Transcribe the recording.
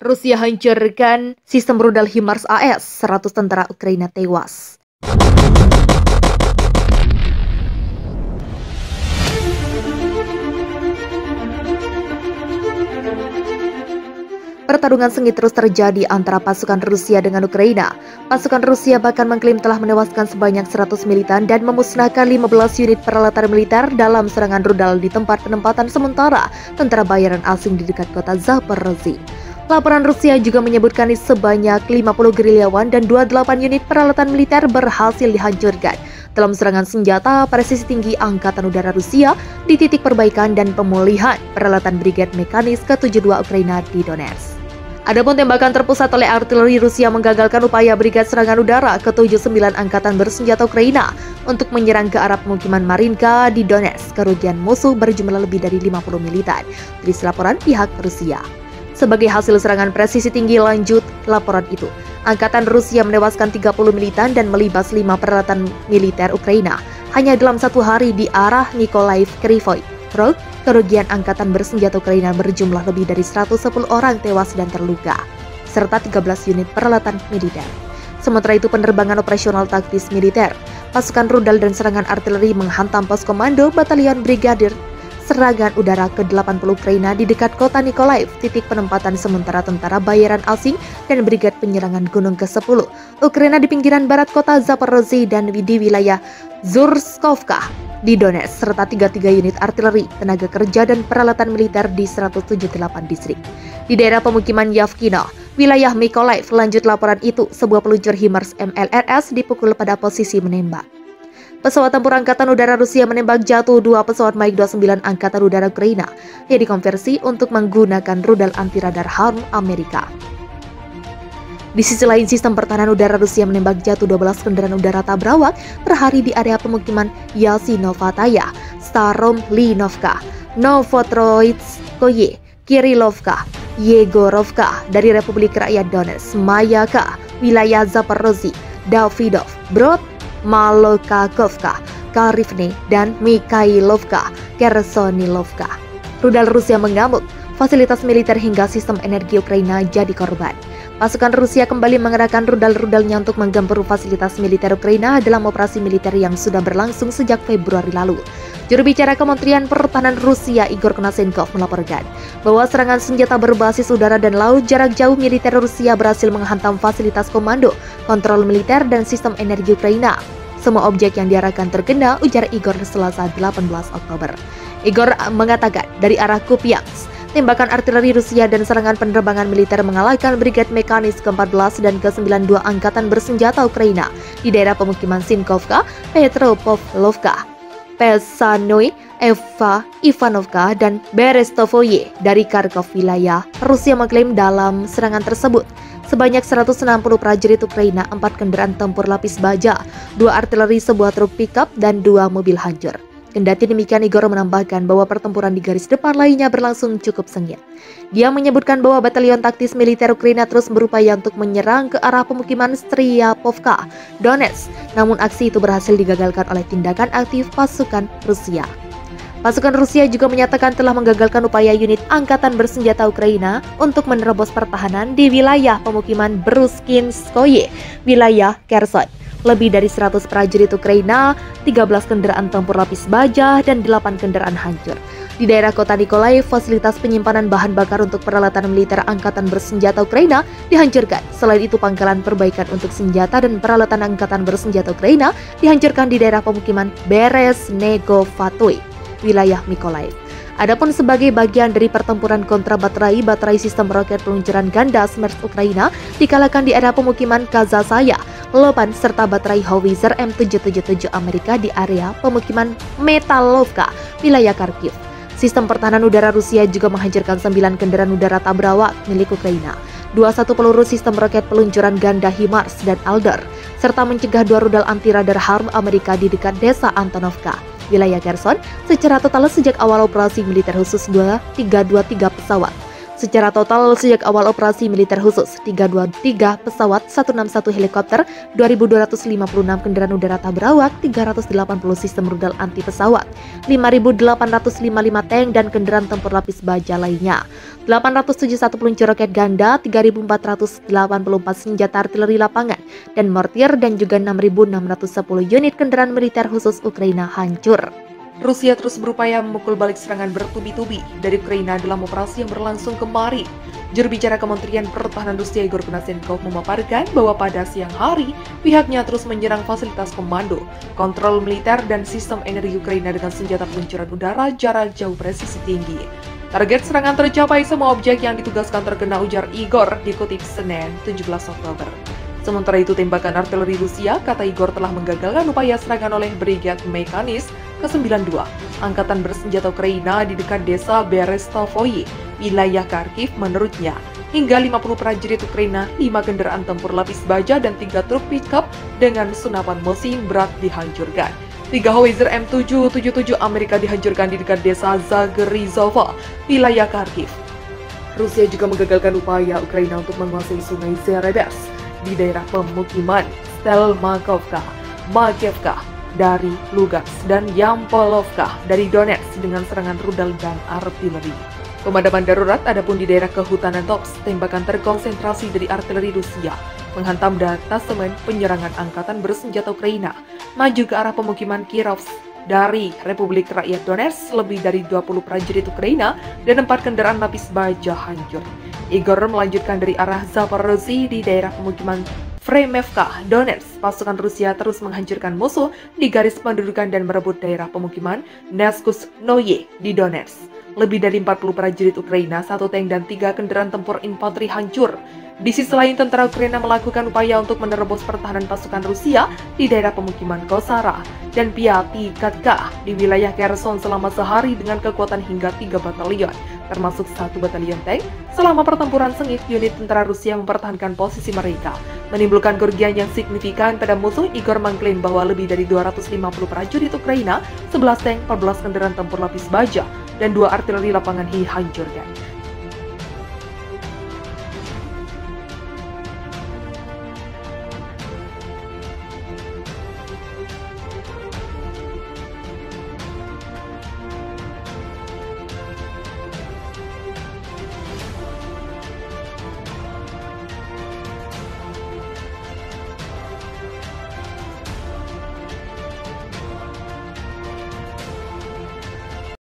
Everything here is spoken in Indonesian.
Rusia hancurkan sistem rudal HIMARS AS, 100 tentara Ukraina tewas. Pertarungan sengit terus terjadi antara pasukan Rusia dengan Ukraina. Pasukan Rusia bahkan mengklaim telah menewaskan sebanyak 100 militan dan memusnahkan 15 unit peralatan militer dalam serangan rudal di tempat penempatan sementara tentara bayaran asing di dekat kota Zaporozhye. Laporan Rusia juga menyebutkan sebanyak 50 gerilyawan dan 28 unit peralatan militer berhasil dihancurkan dalam serangan senjata presisi tinggi Angkatan Udara Rusia di titik perbaikan dan pemulihan peralatan Brigade Mekanis ke-72 Ukraina di Donetsk. Adapun tembakan terpusat oleh artileri Rusia menggagalkan upaya Brigade Serangan Udara ke-79 Angkatan Bersenjata Ukraina untuk menyerang ke arah pemukiman Marinka di Donetsk. Kerugian musuh berjumlah lebih dari 50 militan, tulis laporan pihak Rusia. Sebagai hasil serangan presisi tinggi, lanjut laporan itu, Angkatan Rusia menewaskan 30 militan dan melibas 5 peralatan militer Ukraina hanya dalam satu hari di arah Mykolaiv Krivoy. Kerugian Angkatan Bersenjata Ukraina berjumlah lebih dari 110 orang tewas dan terluka, serta 13 unit peralatan militer. Sementara itu, penerbangan operasional taktis militer, pasukan rudal dan serangan artileri menghantam pos komando Batalion Brigadir Serangan Udara ke-80 Ukraina di dekat kota Mykolaiv, titik penempatan sementara tentara bayaran asing dan Brigade Penyerangan Gunung ke-10 Ukraina di pinggiran barat kota Zaporozhye dan di wilayah Zhurskovka di Donetsk, serta 33 unit artileri, tenaga kerja dan peralatan militer di 178 distrik. Di daerah pemukiman Yavkino, wilayah Mykolaiv, lanjut laporan itu, sebuah peluncur HIMARS MLRS dipukul pada posisi menembak. Pesawat tempur Angkatan Udara Rusia menembak jatuh 2 pesawat MiG-29 Angkatan Udara Ukraina yang dikonversi untuk menggunakan rudal anti-radar HARM Amerika. Di sisi lain, sistem pertahanan udara Rusia menembak jatuh 12 kendaraan udara tabrawak per hari di area pemukiman Yasinovataya, Staromlinovka, Novotroitskoye, Kirilovka, Yegorovka dari Republik Rakyat Donetsk, Mayaka, wilayah Zaporozhye, Davidov, Brod, Malokakovka, Karivne, dan Mikhailovka, Kersonilovka. Rudal Rusia mengamuk, fasilitas militer hingga sistem energi Ukraina jadi korban. Pasukan Rusia kembali mengerahkan rudal-rudalnya untuk menggempur fasilitas militer Ukraina dalam operasi militer yang sudah berlangsung sejak Februari lalu. Juru bicara Kementerian Pertahanan Rusia Igor Konashenkov melaporkan bahwa serangan senjata berbasis udara dan laut jarak jauh militer Rusia berhasil menghantam fasilitas komando, kontrol militer, dan sistem energi Ukraina. Semua objek yang diarahkan terkena, ujar Igor Selasa 18 Oktober. Igor mengatakan dari arah Kupiansk, tembakan artileri Rusia dan serangan penerbangan militer mengalahkan Brigade Mekanis ke-14 dan ke-92 Angkatan Bersenjata Ukraina di daerah pemukiman Sinkovka, Petropovlovka, Pesanoy, Ivanovka, dan Berestovoye dari Kharkov wilayah. Rusia mengklaim dalam serangan tersebut sebanyak 160 prajurit Ukraina, 4 kendaraan tempur lapis baja, 2 artileri, sebuah truk pickup, dan 2 mobil hancur. Kendati demikian, Igor menambahkan bahwa pertempuran di garis depan lainnya berlangsung cukup sengit. Dia menyebutkan bahwa batalion taktis militer Ukraina terus berupaya untuk menyerang ke arah pemukiman Stryapovka, Donetsk, namun aksi itu berhasil digagalkan oleh tindakan aktif pasukan Rusia. Pasukan Rusia juga menyatakan telah menggagalkan upaya unit Angkatan Bersenjata Ukraina untuk menerobos pertahanan di wilayah pemukiman Bruskinskoye, wilayah Kherson. Lebih dari 100 prajurit Ukraina, 13 kendaraan tempur lapis baja, dan 8 kendaraan hancur. Di daerah kota Mykolaiv, fasilitas penyimpanan bahan bakar untuk peralatan militer Angkatan Bersenjata Ukraina dihancurkan. Selain itu, pangkalan perbaikan untuk senjata dan peralatan Angkatan Bersenjata Ukraina dihancurkan di daerah pemukiman Beresnegovatoy, wilayah Mykolaiv. Adapun sebagai bagian dari pertempuran kontra baterai sistem roket peluncuran ganda SMERS Ukraina dikalahkan di area pemukiman Kazasaya, Lopan, serta baterai howitzer M777 Amerika di area pemukiman Metalovka, wilayah Kharkiv. Sistem pertahanan udara Rusia juga menghancurkan 9 kendaraan udara tabrawak milik Ukraina, 21 peluru sistem roket peluncuran ganda HIMARS dan Aldar, serta mencegah 2 rudal anti-radar HARM Amerika di dekat desa Antonovka, wilayah Kherson. Secara total sejak awal operasi militer khusus 323 pesawat Secara total, sejak awal operasi militer khusus, 323 pesawat, 161 helikopter, 2.256 kendaraan udara tak berawak, 380 sistem rudal anti pesawat, 5.855 tank dan kendaraan tempur lapis baja lainnya, 871 peluncur roket ganda, 3.484 senjata artileri lapangan, dan mortir dan juga 6.610 unit kendaraan militer khusus Ukraina hancur. Rusia terus berupaya memukul balik serangan bertubi-tubi dari Ukraina dalam operasi yang berlangsung kemarin. Juru bicara Kementerian Pertahanan Rusia Igor Konashenkov memaparkan bahwa pada siang hari pihaknya terus menyerang fasilitas komando, kontrol militer dan sistem energi Ukraina dengan senjata peluncuran udara jarak jauh presisi tinggi. Target serangan tercapai, semua objek yang ditugaskan terkena, ujar Igor, dikutip Senin 17 Oktober. Sementara itu, tembakan artileri Rusia, kata Igor, telah menggagalkan upaya serangan oleh Brigade Mekanis ke-92, Angkatan Bersenjata Ukraina di dekat desa Berestavoye, wilayah Kharkiv. Menurutnya, hingga 50 prajurit Ukraina, 5 kendaraan tempur lapis baja, dan 3 truk pickup dengan senapan mesin berat dihancurkan. 3 Howitzer M777 Amerika dihancurkan di dekat desa Zagrizova, wilayah Kharkiv. Rusia juga menggagalkan upaya Ukraina untuk menguasai sungai Zerebes di daerah pemukiman Stelmakovka, Makevka dari Lugansk, dan Yampolovka dari Donetsk dengan serangan rudal dan artileri. Pemadaman darurat adapun di daerah kehutanan Tops, tembakan terkonsentrasi dari artileri Rusia menghantam detasemen penyerangan angkatan bersenjata Ukraina maju ke arah pemukiman Kirovsk. Dari Republik Rakyat Donetsk, lebih dari 20 prajurit Ukraina dan 4 kendaraan lapis baja hancur. Igor melanjutkan dari arah Zaporozhye di daerah pemukiman Fremevka, Donetsk. Pasukan Rusia terus menghancurkan musuh di garis pendudukan dan merebut daerah pemukiman Neskuzhnoye di Donetsk. Lebih dari 40 prajurit Ukraina, 1 tank dan 3 kendaraan tempur infanteri hancur. Di sisi lain, tentara Ukraina melakukan upaya untuk menerobos pertahanan pasukan Rusia di daerah pemukiman Kosara dan Piatikatka di wilayah Kherson selama sehari dengan kekuatan hingga 3 batalion, termasuk 1 batalion tank. Selama pertempuran sengit, unit tentara Rusia mempertahankan posisi mereka, menimbulkan kerugian yang signifikan pada musuh. Igor mengklaim bahwa lebih dari 250 prajurit Ukraina, 11 tank, 14 kendaraan tempur lapis baja, dan 2 artileri lapangan dihancurkan.